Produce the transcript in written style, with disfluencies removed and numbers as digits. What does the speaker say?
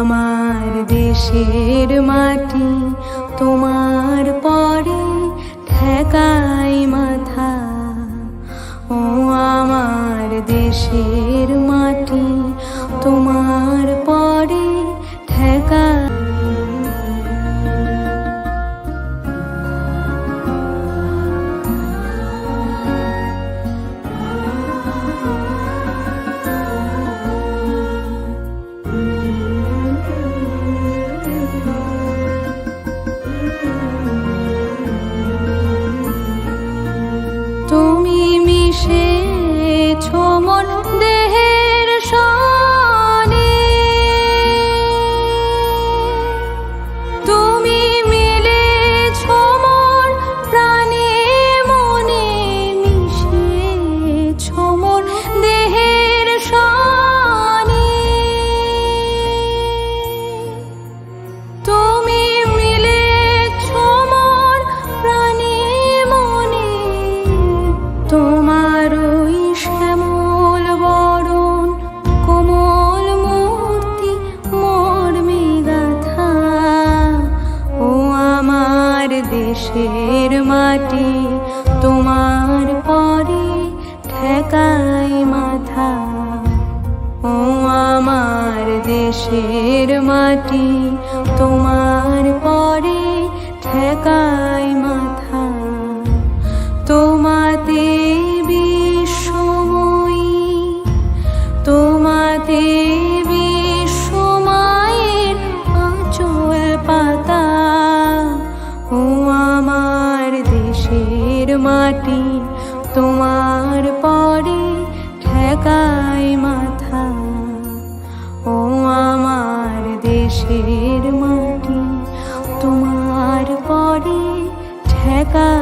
আমার দেশের মাটি তোমার পরে ঠেকাই মাথা। ও আমার দেশের মাটি তোমার পরে ঠেকাই। তুমি মিশেছো মন দেহের সনে, তুমি মিলেছো মন প্রাণে মনে, মিশেছো মন দেহের সনে। তুমি মিলেছো মন প্রাণে মনে, তোমার ওই শ্যামল বরণ কোমল মূর্তি মর্মে গাথা। ও আমার দেশের মাটি তোমার পরে ঠেকাই মাথা। ও আমার দেশের মাটি তোমার পরে ঠেকাই মাথা। তোমাতে বিশ্বময়ী, তোমাতে বিশ্বমায়ের আঁচল পাতা। ও আমার দেশের মাটি তোমার পরে ঠেকাই মাথা। ও আমার দেশের মাটি তোমার পরে ঠেকাই।